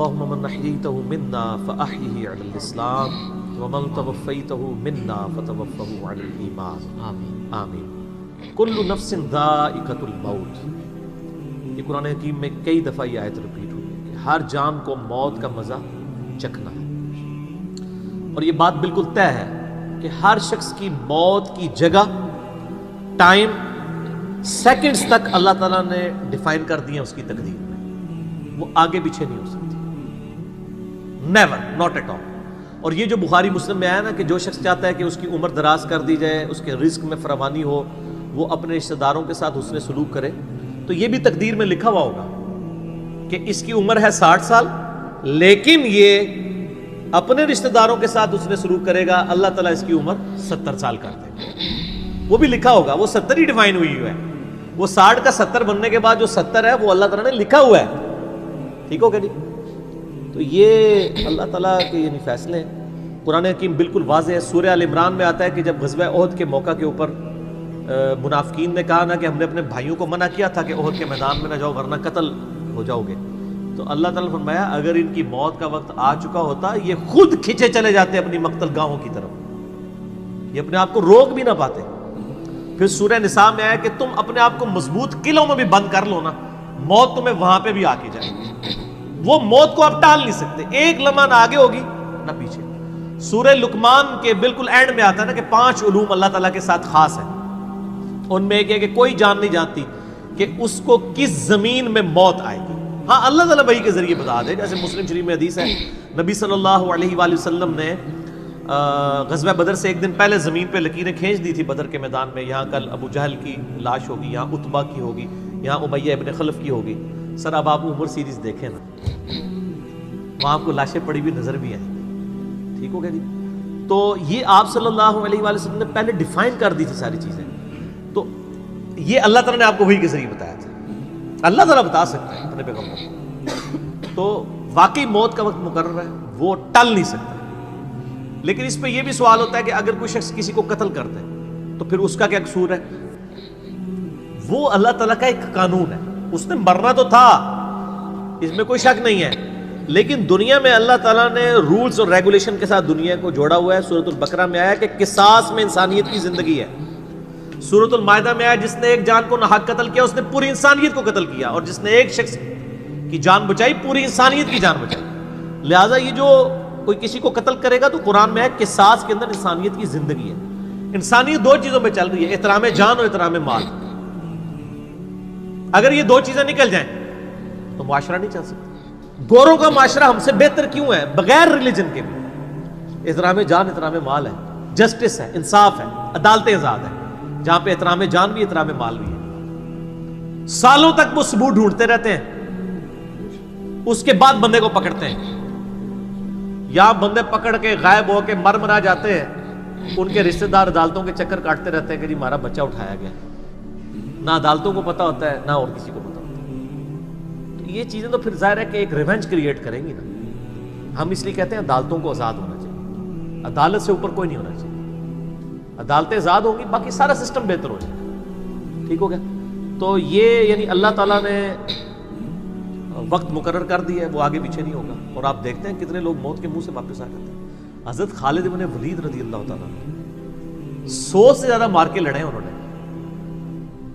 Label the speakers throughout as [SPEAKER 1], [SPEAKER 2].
[SPEAKER 1] اللهم من احييته منا فاحيه على الاسلام ومن توفيته منا فتوفه على الايمان
[SPEAKER 2] آمین
[SPEAKER 1] آمین۔ کل نفس ذائقۃ الموت، یہ قرآن حکیم میں کئی دفعہ یہ آیت ریپیٹ ہوئی ہے کہ ہر جان کو موت کا مزہ چکھنا ہے، اور یہ بات بالکل طے ہے کہ ہر شخص کی موت کی جگہ، ٹائم، سیکنڈز تک اللہ تعالیٰ نے ڈیفائن کر دی ہے اس کی تقدیر میں، وہ آگے پیچھے نہیں ہو سکتی، نیور، ناٹ ایٹ آل۔ اور یہ جو بخاری مسلم میں آیا نا کہ جو شخص چاہتا ہے کہ اس کی عمر دراز کر دی جائے، اس کے رزق میں فراوانی ہو، وہ اپنے رشتہ داروں کے ساتھ حسن سلوک کرے، تو یہ بھی تقدیر میں لکھا ہوا ہوگا کہ اس کی عمر ہے 60 سال، لیکن یہ اپنے رشتہ داروں کے ساتھ حسن سلوک کرے گا، اللہ تعالیٰ اس کی عمر 70 سال کر دے گا، وہ بھی لکھا ہوگا، وہ 70 ہی ڈیفائن ہوئی ہے، وہ 60 کا 70 بننے کے بعد جو 70 ہے وہ اللہ تعالیٰ نے لکھا ہوا ہے، ٹھیک ہو گیا جی؟ تو یہ اللہ تعالیٰ کے یعنی فیصلے ہیں۔ قرآن حکیم بالکل واضح ہے، سورہ آل عمران میں آتا ہے کہ جب غزوہ احد کے موقع کے اوپر منافقین نے کہا نا کہ ہم نے اپنے بھائیوں کو منع کیا تھا کہ احد کے میدان میں نہ جاؤ ورنہ قتل ہو جاؤ گے، تو اللہ تعالیٰ نے فرمایا اگر ان کی موت کا وقت آ چکا ہوتا یہ خود کھینچے چلے جاتے اپنی مقتل گاہوں کی طرف، یہ اپنے آپ کو روک بھی نہ پاتے۔ پھر سورہ نساء میں آیا کہ تم اپنے آپ کو مضبوط قلعوں میں بھی بند کر لو نا، موت تمہیں وہاں پہ بھی آ کے جائے گی، وہ موت کو آپ ٹال نہیں سکتے، ایک لمحہ نہ آگے ہوگی نہ پیچھے۔ سورہ لقمان کے بالکل اینڈ میں آتا ہے نا کہ 5 علوم اللہ تعالیٰ کے ساتھ خاص ہیں، ان میں ایک ہے کہ کوئی جان نہیں جانتی کہ اس کو کس زمین میں موت آئے گی، ہاں اللہ تعالیٰ وحی کے ذریعے بتا دے، جیسے مسلم شریف میں حدیث ہے نبی صلی اللہ علیہ وآلہ وسلم نے غزوہ بدر سے ایک دن پہلے زمین پہ لکیریں کھینچ دی تھی بدر کے میدان میں، یہاں کل ابو جہل کی لاش ہوگی، یہاں عتبہ کی ہوگی، یہاں امیہ ابن خلف کی ہوگی۔ سر اب آپ عمر سیریز دیکھیں نا، وہاں آپ کو لاشیں پڑی ہوئی نظر بھی آئیں، ٹھیک ہو گیا جی؟ تو یہ آپ صلی اللہ علیہ وآلہ وسلم نے پہلے ڈیفائن کر دی تھی ساری چیزیں، تو یہ اللہ تعالیٰ نے آپ کو وحی کے ذریعے بتایا تھا، اللہ تعالیٰ بتا سکتا ہے اپنے پیغمبر کو، تو واقعی موت کا وقت مقرر ہے، وہ ٹل نہیں سکتا۔ لیکن اس پہ یہ بھی سوال ہوتا ہے کہ اگر کوئی شخص کسی کو قتل کر دے تو پھر اس کا کیا قصور ہے؟ وہ اللہ تعالیٰ کا ایک قانون ہے، اس نے مرنا تو تھا، اس میں کوئی شک نہیں ہے، لیکن دنیا میں اللہ تعالیٰ نے رولز اور ریگولیشن کے ساتھ دنیا کو جوڑا ہوا ہے۔ سورۃ البقرہ میں آیا کہ قصاص میں انسانیت کی زندگی ہے، سورۃ المائدہ میں آیا جس نے ایک جان کو ناحق قتل کیا اس نے پوری انسانیت کو قتل کیا، اور جس نے ایک شخص کی جان بچائی پوری انسانیت کی جان بچائی۔ لہٰذا یہ جو کوئی کسی کو قتل کرے گا تو قرآن میں ہے قصاص کے اندر انسانیت کی زندگی ہے۔ انسانیت 2 چیزوں میں چل رہی ہے، احترام جان اور احترام مال۔ اگر یہ 2 چیزیں نکل جائیں تو معاشرہ نہیں چل سکتا۔ گوروں کا معاشرہ ہم سے بہتر کیوں ہے؟ بغیر ریلیجن کے بھی احترام جان احترام مال ہے، جسٹس ہے، انصاف ہے، عدالتیں آزاد ہے، جہاں پہ احترام جان بھی احترام مال بھی ہے۔ سالوں تک وہ ثبوت ڈھونڈتے رہتے ہیں، اس کے بعد بندے کو پکڑتے ہیں، یا بندے پکڑ کے غائب ہو کے مرا جاتے ہیں، ان کے رشتہ دار عدالتوں کے چکر کاٹتے رہتے ہیں کہ جی ہمارا بچہ اٹھایا گیا، نہ عدالتوں کو پتہ ہوتا ہے نہ اور کسی کو پتہ ہوتا ہے۔ تو یہ چیزیں تو پھر ظاہر ہے کہ ایک ریونج کریٹ کریں گی نا۔ ہم اس لیے کہتے ہیں عدالتوں کو آزاد ہونا چاہیے، عدالت سے اوپر کوئی نہیں ہونا چاہیے، عدالتیں آزاد ہوں گی باقی سارا سسٹم بہتر ہو جائے گا، ٹھیک ہو گیا؟ تو یہ یعنی اللہ تعالیٰ نے وقت مقرر کر دیا ہے، وہ آگے پیچھے نہیں ہوگا، اور آپ دیکھتے ہیں کتنے لوگ موت کے منہ سے واپس آ جاتے ہیں۔ حضرت خالد بن ولید رضی اللہ تعالیٰ 100 سے زیادہ مار کے لڑے انہوں نے،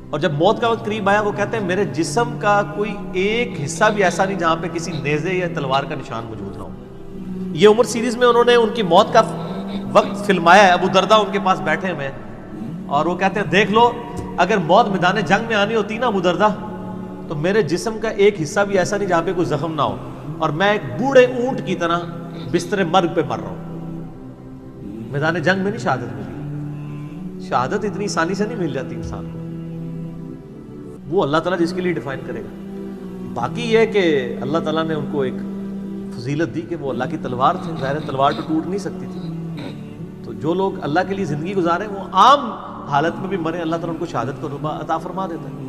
[SPEAKER 1] اور جب موت کا وقت قریب آیا وہ کہتے ہیں میرے جسم کا کوئی ایک حصہ بھی ایسا نہیں جہاں پہ کسی نیزے یا تلوار کا نشان موجود نہ ہو۔ یہ عمر سیریز میں انہوں نے ان کی موت کا وقت فلمایا ہے، ابو دردہ ان کے پاس بیٹھے ہوئے ہیں، اور وہ کہتے ہیں دیکھ لو اگر موت میدان جنگ میں آنی ہوتی نا ابو دردہ، تو میرے جسم کا ایک حصہ بھی ایسا نہیں جہاں پہ کوئی زخم نہ ہو، اور میں ایک بوڑھے اونٹ کی طرح بستر مرگ پہ مر رہا ہوں۔ میدان جنگ میں نہیں شہادت ملی، شہادت اتنی آسانی سے نہیں مل جاتی انسان کو، وہ اللہ تعالیٰ جس کے لیے ڈیفائن کرے گا۔ باقی یہ کہ اللہ تعالیٰ نے ان کو ایک فضیلت دی کہ وہ اللہ کی تلوار تھے، ظاہر تلوار تو ٹوٹ نہیں سکتی تھی، تو جو لوگ اللہ کے لیے زندگی گزارے وہ عام حالت میں بھی مرے، اللہ تعالیٰ ان کو شہادت کا رتبہ عطا فرما دیتا ہے۔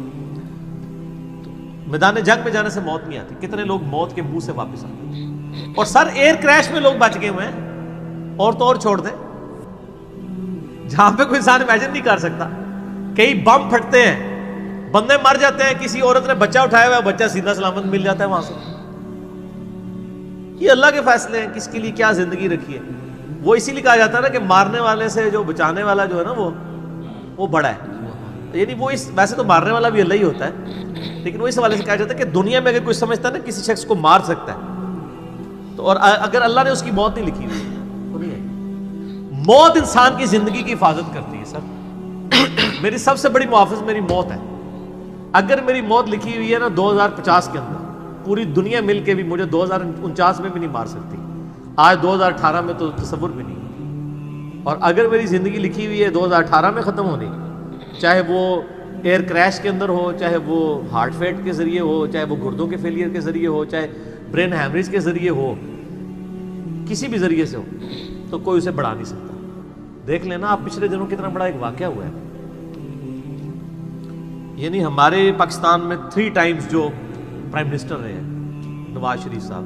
[SPEAKER 1] میدان جنگ میں جانے سے موت نہیں آتی، کتنے لوگ موت کے منہ سے واپس آتے ہیں، اور سر ایئر کریش میں لوگ بچ گئے ہوئے ہیں، اور تو اور چھوڑ دیں جہاں پہ کوئی انسان امیجن نہیں کر سکتا، کئی بم پھٹتے ہیں، بندے مر جاتے ہیں، کسی عورت نے بچہ اٹھایا ہوا ہے، بچہ سیدھا سلامت مل جاتا ہے وہاں سے، یہ اللہ کے فیصلے ہیں کس کے لیے کیا زندگی رکھی ہے. وہ اسی لیے کہا جاتا ہے نا کہ مارنے والے سے جو بچانے والا جو ہے نا وہ بڑا ہے. یعنی وہ ویسے تو مارنے والا بھی اللہ ہی ہوتا ہے، لیکن وہ اس حوالے سے کہا جاتا ہے کہ دنیا میں اگر کوئی سمجھتا ہے نا کسی شخص کو مار سکتا ہے تو، اور اگر اللہ نے اس کی موت نہیں لکھی ہوئی تو نہیں ہے. موت انسان کی زندگی کی حفاظت کرتی ہے. سر میری سب سے بڑی محافظ میری موت ہے. اگر میری موت لکھی ہوئی ہے نا 2050 کے اندر، پوری دنیا مل کے بھی مجھے 2049 میں بھی نہیں مار سکتی. آج 2018 میں تو تصور بھی نہیں. اور اگر میری زندگی لکھی ہوئی ہے 2018 میں ختم ہونی، چاہے وہ ایئر کریش کے اندر ہو، چاہے وہ ہارٹ فیٹ کے ذریعے ہو، چاہے وہ گردوں کے فیلئر کے ذریعے ہو، چاہے برین ہیمریج کے ذریعے ہو، کسی بھی ذریعے سے ہو، تو کوئی اسے بڑھا نہیں سکتا. دیکھ لینا آپ پچھلے دنوں کتنا بڑا ایک واقعہ ہوا ہے. یعنی ہمارے پاکستان میں 3 ٹائمز جو پرائم منسٹر رہے ہیں نواز شریف صاحب،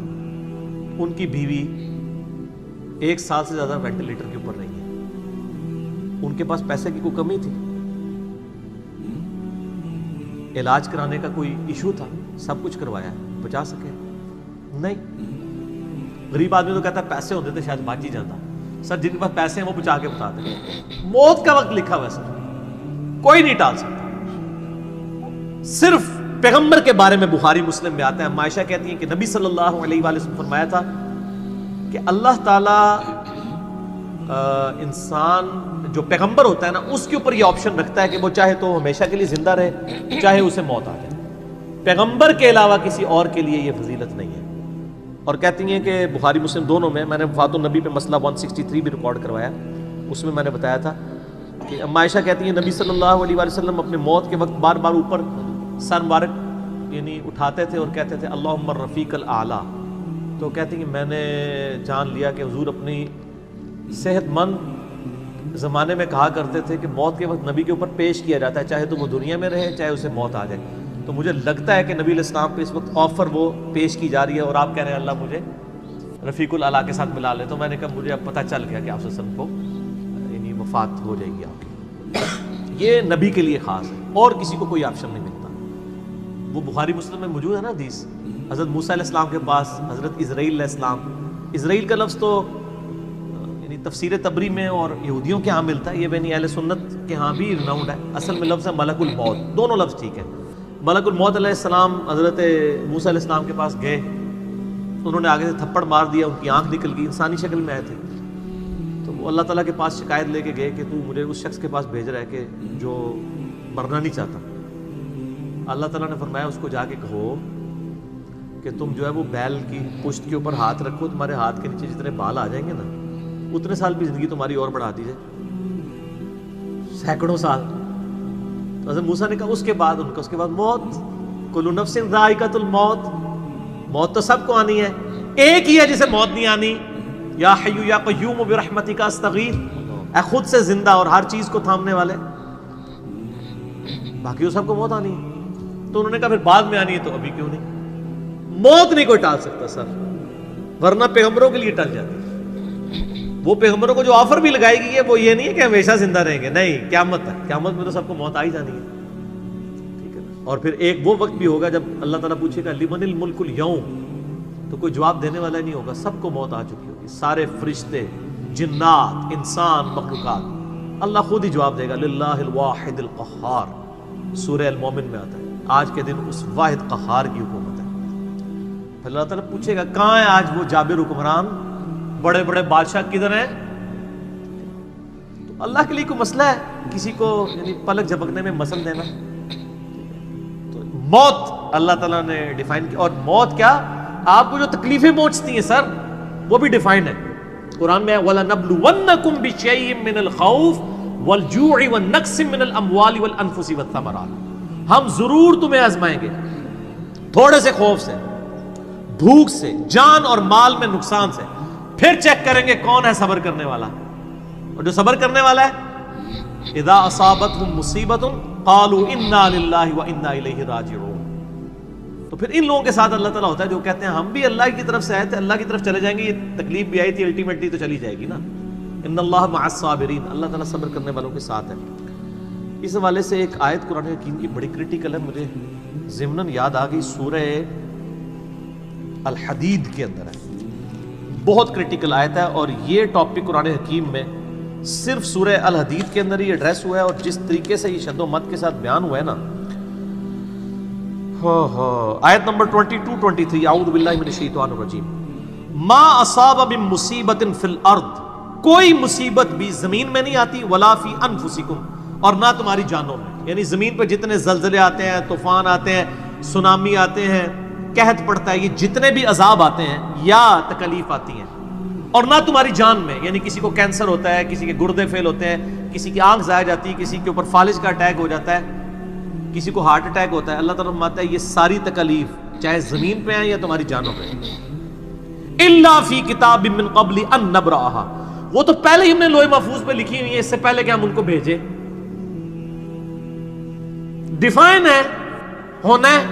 [SPEAKER 1] ان کی بیوی 1 سال سے زیادہ وینٹیلیٹر کے اوپر رہی ہے. ان کے پاس پیسے کی کوئی کمی تھی؟ علاج کرانے کا کوئی ایشو تھا؟ سب کچھ کروایا، بچا سکے؟ نہیں. غریب آدمی تو کہتا ہے پیسے ہوتے تھے شاید بچ ہی جاتا. سر جن کے پاس پیسے ہیں وہ بچا کے بتاتے ہیں. موت کا وقت لکھا ہوا ہے سر، کوئی نہیں ٹال سکتا. صرف پیغمبر کے بارے میں بخاری مسلم میں آتا ہے، عائشہ کہتی ہیں کہ نبی صلی اللہ علیہ وآلہ وسلم فرمایا تھا کہ اللہ تعالیٰ انسان جو پیغمبر ہوتا ہے نا اس کے اوپر یہ آپشن رکھتا ہے کہ وہ چاہے تو ہمیشہ کے لیے زندہ رہے، چاہے اسے موت آ جائے. پیغمبر کے علاوہ کسی اور کے لیے یہ فضیلت نہیں ہے. اور کہتی ہیں کہ بخاری مسلم دونوں میں نے وفات النبی پہ مسئلہ 163 بھی ریکارڈ کروایا، اس میں نے بتایا تھا کہ عائشہ کہتی ہیں نبی صلی اللہ علیہ وآلہ وسلم اپنے موت کے وقت بار بار اوپر سر مبارک یعنی اٹھاتے تھے اور کہتے تھے اللہم الرفیق الاعلیٰ. تو کہتی ہیں میں نے جان لیا کہ حضور اپنی صحت مند زمانے میں کہا کرتے تھے کہ موت کے وقت نبی کے اوپر پیش کیا جاتا ہے، چاہے تو وہ دنیا میں رہے چاہے اسے موت آ جائے. تو مجھے لگتا ہے کہ نبی علیہ السلام پہ اس وقت آفر وہ پیش کی جا رہی ہے اور آپ کہہ رہے ہیں اللہ مجھے رفیق الاعلیٰ کے ساتھ ملا لے. تو میں نے کہا مجھے اب پتہ چل گیا کہ آپ صلی اللہ علیہ وسلم کو یعنی وفات ہو جائے گی آپ کی. یہ نبی کے لیے خاص ہے اور کسی کو کوئی آپشن نہیں ملتا. وہ بخاری مسلم میں موجود ہے نا حدیث، حضرت موسیٰ علیہ السلام کے پاس حضرت اسرائیل علیہ السلام. اسرائیل کا لفظ تو یعنی تفسیر تبری میں اور یہودیوں کے ہاں ملتا ہے، یہ بنی اہل سنت کے ہاں بھی رناؤنڈ ہے. اصل میں لفظ ہے ملک الموت، دونوں لفظ ٹھیک ہے. ملک الموت علیہ السلام حضرت موسیٰ علیہ السلام کے پاس گئے، انہوں نے آگے سے تھپڑ مار دیا، ان کی آنکھ نکل گئی، انسانی شکل میں آئے تھے. تو وہ اللہ تعالیٰ کے پاس شکایت لے کے گئے کہ تو مجھے اس شخص کے پاس بھیج رہا ہے کہ جو مرنا نہیں چاہتا. اللہ تعالیٰ نے فرمایا اس کو جا کے کہو کہ تم جو ہے وہ بیل کی پشت کے اوپر ہاتھ رکھو، تمہارے ہاتھ کے نیچے جتنے بال آ جائیں گے نا اتنے سال بھی زندگی تمہاری اور بڑھا دی جائے، سینکڑوں سال. تو حضرت موسیٰ نے کہا اس کے بعد موت، کل نفس ذائقۃ الموت، موت تو سب کو آنی ہے، ایک ہی ہے جسے موت نہیں آنی. یا حی یا قیوم برحمتک استغیث، اے خود سے زندہ اور ہر چیز کو تھامنے والے، باقی وہ سب کو موت آنی ہے. تو انہوں نے کہا پھر بعد میں آنی ہے تو ابھی کیوں نہیں؟ موت نہیں کوئی ٹال سکتا سر، ورنہ پیغمبروں کے لیے ٹل جاتی. وہ پیغمبروں کو جو آفر بھی لگائی گئی ہے وہ یہ نہیں ہے کہ ہمیشہ زندہ رہیں گے، نہیں، قیامت تک. قیامت میں تو سب کو موت آ ہی جانی ہے، ٹھیک ہے. اور پھر ایک وہ وقت بھی ہوگا جب اللہ تعالیٰ پوچھے گا لمن الملک اليوم، تو کوئی جواب دینے والا نہیں ہوگا، سب کو موت آ چکی ہوگی، سارے فرشتے، جنات، انسان، مخلوقات. اللہ خود ہی جواب دے گا للہ الواحد القہار. سورہ المومن میں آتا ہے آج کے دن اس واحد قہار کی حکومت ہے. پھر اللہ تعالیٰ پوچھے گا کہاں ہے آج وہ جابر حکمران، بڑے بڑے بادشاہ کدھر ہیں؟ تو اللہ کے لیے کوئی مسئلہ ہے کسی کو یعنی پلک جھپکنے میں مسل دینا؟ تو موت اللہ تعالیٰ نے ڈیفائن کی. اور موت کیا، آپ کو جو تکلیفیں پہنچتی ہیں سر وہ بھی ڈیفائن ہے. قرآن میں وَلَنَبْلُوَنَّكُمْ بِشَيْءٍ مِّنَ الْخَوْفِ وَالْجُوعِ وَالنَّقْصِ مِّنَ الْأَمْوَالِ وَالْأَنفُسِ وَالثَّمَرَاتِ. ہم ضرور تمہیں آزمائیں گے تھوڑے سے خوف سے، بھوک سے، جان اور مال میں نقصان سے، پھر چیک کریں گے کون ہے صبر کرنے والا. اور جو صبر کرنے والا ہے اذا اصابتهم مصیبت قالوا انا للہ وانا الیہ راجعون. تو پھر ان لوگوں کے ساتھ اللہ تعالیٰ ہوتا ہے جو کہتے ہیں ہم بھی اللہ کی طرف سے آئے تھے، اللہ کی طرف چلے جائیں گے، یہ تکلیف بھی آئی تھی الٹیمیٹلی تو چلی جائے گی نا. ان اللہ مع الصابرین، اللہ تعالیٰ صبر کرنے والوں کے ساتھ ہے. اس حوالے سے ایک آیت قرآن حکیم کی بڑی کریٹیکل ہے، مجھے ضمناً یاد آ گئی، سورہ الحدید کے اندر ہے. بہت کرٹیکل آیت ہے، اور یہ ٹاپک قرآن حکیم میں صرف سورہ الحدید کے اندر ہی ایڈریس ہوا ہے، اور جس طریقے سے یہ شد و مت کے ساتھ بیان ہوا ہے نا، آیت نمبر 22-23، اعوذ باللہ من الشیطان الرجیم، ما اصاب من مصیبت فی الارض، کوئی مصیبت بھی زمین میں نہیں آتی، ولا فی انفسکم، اور نہ تمہاری جانوں میں، یعنی زمین پہ جتنے زلزلے آتے ہیں، طوفان آتے ہیں، سونامی آتے ہیں، قحط پڑتا ہے، یہ جتنے بھی عذاب آتے ہیں یا تکلیف آتی ہیں، اور نہ تمہاری جان میں، یعنی کسی کو کینسر ہوتا ہے، کسی کے گردے فیل ہوتے ہیں، کسی کی آنکھ ضائع جاتی ہے، کسی کے اوپر فالج کا اٹیک ہو جاتا ہے، کسی کو ہارٹ اٹیک ہوتا ہے، اللہ تعالیٰ فرماتا ہے یہ ساری تکلیف چاہے زمین پہ ہیں یا تمہاری جانوں پہ ہیں، الا فی کتاب من قبل ان نبرأها، وہ تو پہلے ہی ہم نے لوح محفوظ پہ لکھی ہوئی ہے، اس سے پہلے کہ ہم ان کو بھیجے، ڈیفائن ہے، ہونا ہے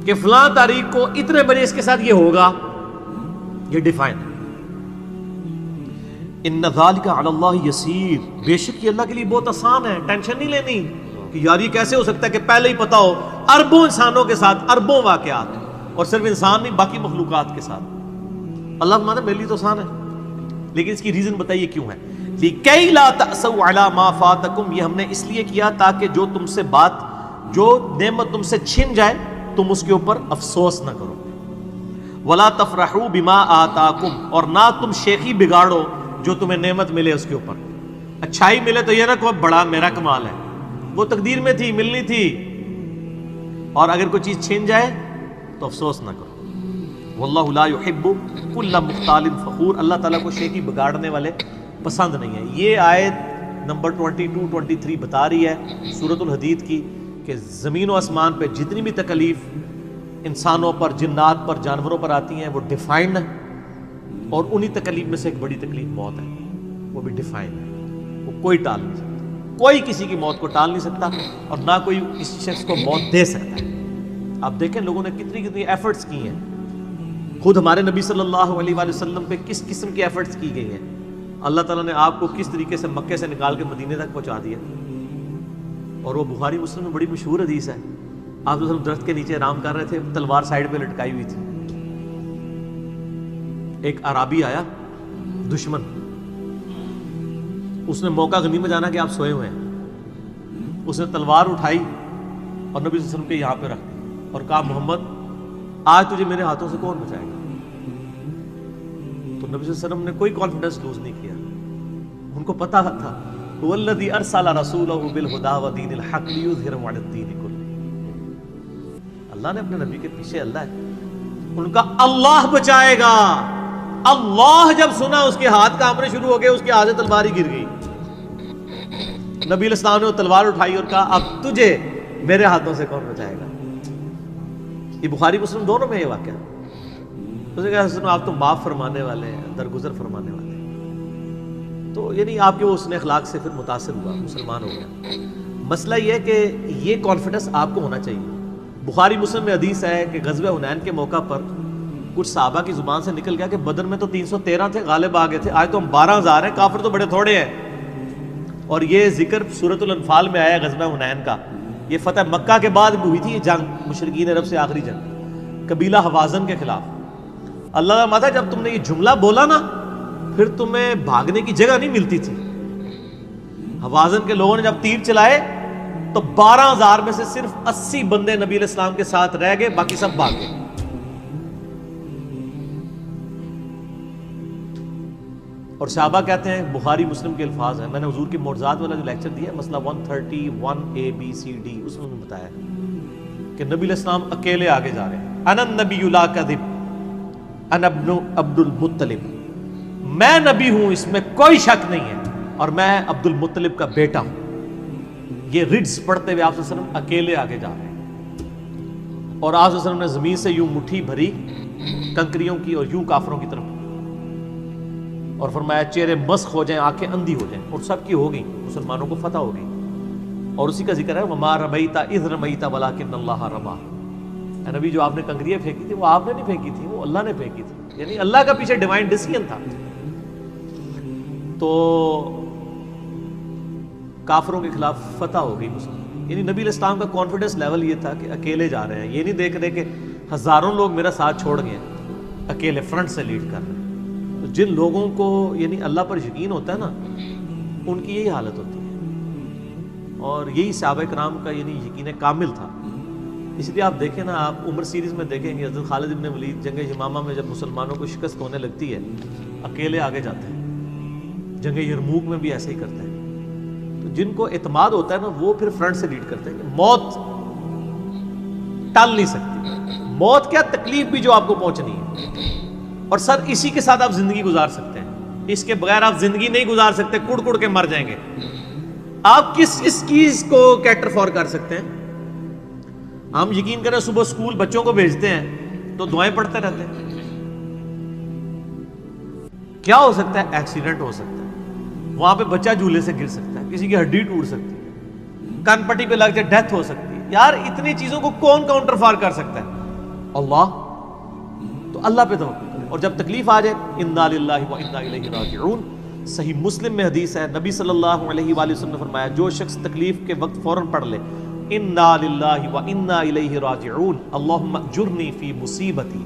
[SPEAKER 1] کہ فلاں تاریخ کو اتنے بجے اس کے ساتھ یہ ہوگا، یہ ڈیفائن ہے۔ ان ذالک علی اللہ یسیر، بے شک یہ اللہ کے لیے بہت آسان ہے، ٹینشن نہیں لینی کہ یار یہ کیسے ہو سکتا ہے کہ پہلے ہی پتا ہو، اربوں انسانوں کے ساتھ اربوں واقعات، اور صرف انسان نہیں باقی مخلوقات کے ساتھ، اللہ فرماتا ہے میرے لیے تو آسان ہے، لیکن اس کی ریزن بتائیے کیوں ہے، لِكَيْ لَا تَأْسَوْا عَلَى مَا فَاتَكُمْ، یہ ہم نے اس لیے کیا تاکہ جو تم سے بات، جو نعمت تم سے چھن جائے تم اس کے اوپر افسوس نہ کرو، وَلَا تَفْرَحُوا بِمَا آتَاكُمْ، اور نہ تم شیخی بگاڑو جو تمہیں نعمت ملے اس کے اوپر، اچھائی ملے تو یہ نہ کہو بڑا میرا کمال ہے، وہ تقدیر میں تھی، ملنی تھی، اور اگر کوئی چیز چھن جائے تو افسوس نہ کرو، واللہ لا يحب كل مختال فخور، اللہ تعالیٰ کو شیخی بگاڑنے والے پسند نہیں ہے۔ یہ آیت نمبر 22-23 بتا رہی ہے سورۃ الحدید کی کہ زمین و آسمان پہ جتنی بھی تکلیف انسانوں پر، جنات پر، جانوروں پر آتی ہیں وہ ڈیفائنڈ ہے، اور انہی تکلیف میں سے ایک بڑی تکلیف موت ہے، وہ بھی ڈیفائنڈ ہے، وہ کوئی ٹال نہیں سکتا، کوئی کسی کی موت کو ٹال نہیں سکتا، اور نہ کوئی کسی شخص کو موت دے سکتا ہے۔ آپ دیکھیں لوگوں نے کتنی ایفرٹس کی ہیں، خود ہمارے نبی صلی اللہ علیہ وآلہ وسلم پہ کس قسم کی ایفرٹس کی گئی ہیں، اللہ تعالیٰ نے آپ کو کس طریقے سے مکے سے نکال کے مدینے تک پہنچا دیا، اور وہ بخاری مسلم میں بڑی مشہور حدیث ہے، آپ جو درخت کے نیچے آرام کر رہے تھے، تلوار سائیڈ پہ لٹکائی ہوئی تھی، ایک عرابی آیا دشمن، اس نے موقع غنیمت جانا کہ آپ سوئے ہوئے ہیں، اس نے تلوار اٹھائی اور نبی صلی اللہ علیہ وسلم کے یہاں پہ رکھ دی اور کہا محمد آج تجھے میرے ہاتھوں سے کون بچائے گا؟ تو نبی صلی اللہ علیہ وسلم نے کوئی کانفیڈنس لوز نہیں کیا، ان کو پتا تھا هو الذی ارسل رسولہ بالہدی ودین الحق لیظہرہ علی الدین کلہ، اللہ نے اپنے نبی کے پیچھے اللہ ہے، ان کا اللہ بچائے گا، اللہ جب سنا اس کے ہاتھ کانپنے شروع ہو گئے، اس کے ہاتھ سے تلوار ہی گر گئی، نبی علیہ السلام نے وہ تلوار اٹھائی اور کہا اب تجھے میرے ہاتھوں سے کون بچائے گا؟ یہ بخاری مسلم دونوں میں یہ واقعہ، اس نے کہا سنو آپ تو معاف فرمانے والے ہیں، درگزر فرمانے والے ہیں، تو یعنی آپ کے وہ حسن اخلاق سے پھر متاثر ہوا، مسلمان ہو گیا۔ مسئلہ یہ ہے کہ یہ کانفیڈنس آپ کو ہونا چاہیے۔ بخاری مسلم میں حدیث ہے کہ غزوہ حنین کے موقع پر کچھ صحابہ کی زبان سے نکل گیا کہ بدر میں تو 313 تھے، غالب آ گئے تھے، آج تو ہم 12,000 ہیں، کافر تو بڑے تھوڑے ہیں، اور یہ ذکر سورۃ الانفال میں آیا غزوہ حنین کا، یہ فتح مکہ کے بعد بھی ہوئی تھی یہ جنگ، مشرکین عرب سے آخری جنگ قبیلہ حوازن کے خلاف۔ اللہ کا ماتا جب تم نے یہ جملہ بولا نا پھر تمہیں بھاگنے کی جگہ نہیں ملتی تھی، حوازن کے لوگوں نے جب تیر چلائے تو 12,000 میں سے صرف 80 بندے نبی علیہ السلام کے ساتھ رہ گئے، باقی سب بھاگ گئے۔ اور صحابہ کہتے ہیں، بخاری مسلم کے الفاظ ہیں، میں نے حضور کے معجزات والا جو لیکچر دیا ہے مسئلہ 131A-B-C-D، اس میں بتایا کہ نبی علیہ السلام اکیلے آگے جا رہے ہیں، انا النبی لا کذب انا ابن عبد المطلب، میں نبی ہوں اس میں کوئی شک نہیں ہے، اور میں عبد المطلب کا بیٹا ہوں۔ یہ رڈز پڑھتے ہوئے آپ صلی اللہ علیہ وسلم اکیلے آگے جا رہے ہیں، اور آپ صلی اللہ علیہ وسلم نے زمین سے یوں مٹھی بھری کنکریوں کی اور یوں کافروں کی طرف، اور فرمایا چہرے مسخ ہو جائیں، آنکھیں اندھی ہو جائیں، اور سب کی ہو گئی، مسلمانوں کو فتح ہو گئی، اور اسی کا ذکر ہے وما رمیت اذ رمیت ولکن اللہ رمی، اے نبی جو آپ نے کنکریاں پھینکی تھی وہ آپ نے نہیں پھینکی تھی، وہ اللہ نے پھینکی تھی، یعنی اللہ کا پیچھے ڈیوائن ڈیسیژن تھا۔ تو کافروں کے خلاف فتح ہو گئی مسلم، یعنی نبی علیہ السلام کا کانفیڈنس لیول یہ تھا کہ اکیلے جا رہے ہیں، یہ نہیں دیکھ رہے کہ ہزاروں لوگ میرا ساتھ چھوڑ گئے ہیں، اکیلے فرنٹ سے لیڈ کر رہے ہیں. تو جن لوگوں کو یعنی اللہ پر یقین ہوتا ہے نا، ان کی یہی حالت ہوتی ہے، اور یہی صحابہ کرام کا یعنی یقین کامل تھا. اس لیے آپ دیکھیں نا، آپ عمر سیریز میں دیکھیں گے حضرت خالد بن ولید جنگ یمامہ میں جب مسلمانوں کو شکست ہونے لگتی ہے اکیلے آگے جاتے ہیں. جنگ یرموک میں بھی ایسے ہی کرتے ہیں. تو جن کو اعتماد ہوتا ہے نا وہ پھر فرنٹ سے لیڈ کرتے ہیں. موت ٹال نہیں سکتی. موت کیا، تکلیف بھی جو آپ کو پہنچنی ہے، اور سر اسی کے ساتھ آپ زندگی گزار سکتے ہیں. اس کے بغیر آپ زندگی نہیں گزار سکتے، کڑ کڑ کے مر جائیں گے. آپ کس اس چیز کو کیٹر فور کر سکتے ہیں؟ ہم یقین کریں صبح اسکول بچوں کو بھیجتے ہیں تو دعائیں پڑھتے رہتے ہیں. کیا ہو سکتا ہے؟ ایکسیڈنٹ ہو سکتا ہے، وہاں پہ بچہ جھولے سے گر سکتا ہے، کسی کی ہڈی ٹوٹ سکتی ہے، کان پٹی پہ لگ جائے ڈیتھ ہو سکتی ہے. یار اتنی چیزوں کو کون کاؤنٹر فار کر سکتا ہے؟ اللہ. تو اللہ پہ توکل کریں، اور جب تکلیف آ جائے انا للہ و انا الیہ راجعون. صحیح مسلم میں حدیث ہے، نبی صلی اللہ علیہ وآلہ وسلم نے فرمایا جو شخص تکلیف کے وقت فوراً پڑھ لے انا للہ و انا الیہ راجعون اللہم اجرنی فی مصیبتی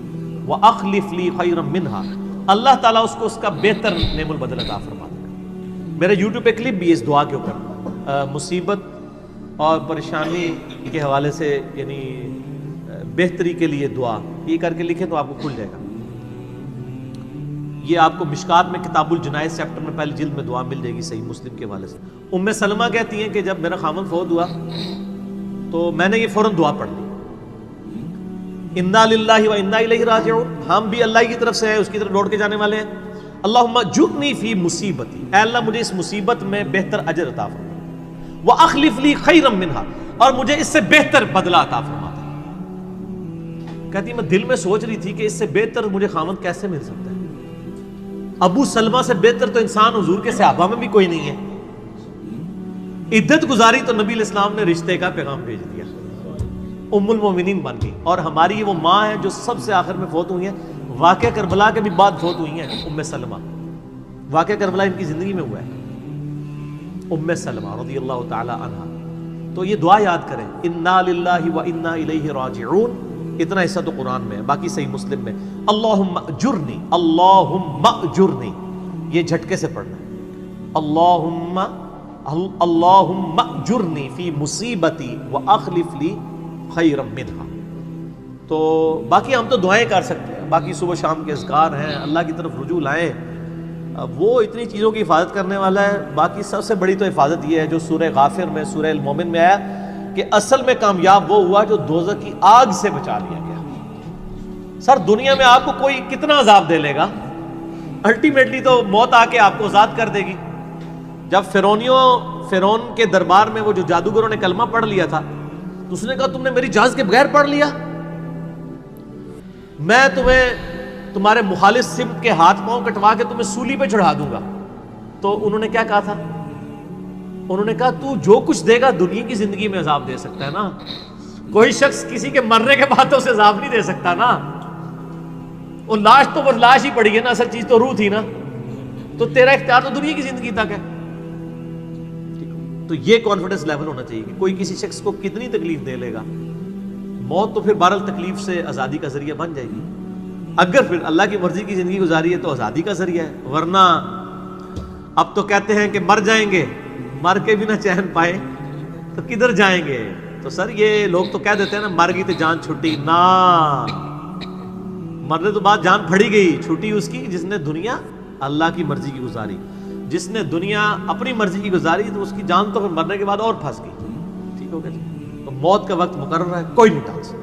[SPEAKER 1] واخلف لی خیرا منہا، اللہ تعالیٰ اس کو اس کا بہتر نعم البدل عطا فرما دے گا. میرے یوٹیوب پہ کلپ بھی ہے اس دعا کے اوپر، مصیبت اور پریشانی کے حوالے سے یعنی بہتری کے لیے دعا، یہ کر کے لکھیں تو آپ کو کھل جائے گا. یہ آپ کو مشکات میں کتاب الجنائز چیپٹر میں پہلی جلد میں دعا مل جائے گی صحیح مسلم کے حوالے سے. ام سلمہ کہتی ہیں کہ جب میرا خامن فوت ہوا تو میں نے یہ فوراً دعا پڑھ لی، انا للہ و انا الیہ راجعون، ہم بھی اللہ کی طرف سے ہیں، اس کی طرف لوٹ کے جانے والے ہیں. اللہم اجرنی فی مصیبتی، اے اللہ مجھے اس مصیبت میں بہتر اجر عطا فرما، واخلف لی خیرا منہا، اور مجھے اس سے بہتر بدلہ عطا فرما دے. کہتی میں دل میں سوچ رہی تھی کہ اس سے بہتر مجھے خامد کیسے مل سکتا ہے؟ ابو سلمہ سے بہتر تو انسان حضور کے صحابہ میں بھی کوئی نہیں ہے. عدت گزاری تو نبی علیہ السلام نے رشتے کا پیغام بھیج دیا، ام المومنین بن گئی. اور ہماری یہ وہ ماں ہے جو سب سے آخر میں فوت ہوئی ہیں، واقعہ کربلا کے بھی بعد فوت ہوئی ہیں. ام سلمہ، واقعہ کربلا ان کی زندگی میں ہوا ہے، ام سلمہ رضی اللہ تعالی عنہا. تو یہ دعا یاد کریں، انا للہ و انا الیہ راجعون. اتنا حصہ تو قرآن میں ہے، باقی صحیح مسلم میں اللہم اجرنی، اللہم اجرنی، یہ جھٹکے سے پڑھنا ہے. اللہم اجرنی فی مصیبتی واخلف لی خیرا منہا. تو باقی ہم تو دعائیں کر سکتے ہیں، باقی صبح شام کے اذکار ہیں، اللہ کی طرف رجوع لائیں، وہ اتنی چیزوں کی حفاظت کرنے والا ہے. باقی سب سے بڑی تو حفاظت یہ ہے جو سورہ غافر میں، سورہ المومن میں آیا کہ اصل میں کامیاب وہ ہوا جو دوزخ کی آگ سے بچا لیا گیا. سر دنیا میں آپ کو کوئی کتنا عذاب دے لے گا، الٹیمیٹلی تو موت آ کے آپ کو آزاد کر دے گی. جب فرعون کے دربار میں وہ جو جادوگروں نے کلمہ پڑھ لیا تھا تو اس نے کہا تم نے میری اجازت کے بغیر پڑھ لیا، میں تمہیں تمہارے مخالف سمت کے ہاتھ پاؤں کٹوا کے تمہیں سولی پہ چڑھا دوں گا. تو انہوں نے کیا کہا تھا؟ انہوں نے کہا تو جو کچھ دے گا دنیا کی زندگی میں عذاب دے سکتا ہے نا، کوئی شخص کسی کے مرنے کے بعد تو اسے عذاب نہیں دے سکتا نا. وہ لاش تو بس لاش ہی پڑی ہے نا، اصل چیز تو روح تھی نا. تو تیرا اختیار تو دنیا کی زندگی تک ہے. تو یہ کانفیڈنس لیول ہونا چاہیے کہ کوئی کسی شخص کو کتنی تکلیف دے لے گا، موت تو پھر بہرحال تکلیف سے آزادی کا ذریعہ بن جائے گی. اگر پھر اللہ کی مرضی کی زندگی گزاری ہے تو آزادی کا ذریعہ ہے، ورنہ اب تو کہتے ہیں کہ مر جائیں گے، مر کے بھی نہ چین پائے تو کدھر جائیں گے. تو سر یہ لوگ تو کہہ دیتے ہیں نا مر گئی تو جان چھٹی، نہ، مرنے تو بعد جان پھڑی گئی، چھٹی اس کی جس نے دنیا اللہ کی مرضی کی گزاری. جس نے دنیا اپنی مرضی کی گزاری تو اس کی جان تو پھر مرنے کے بعد اور پھنس گئی. ٹھیک ہو گیا جی. تو موت کا وقت مقرر ہے، کوئی نہیں ٹال سکتا.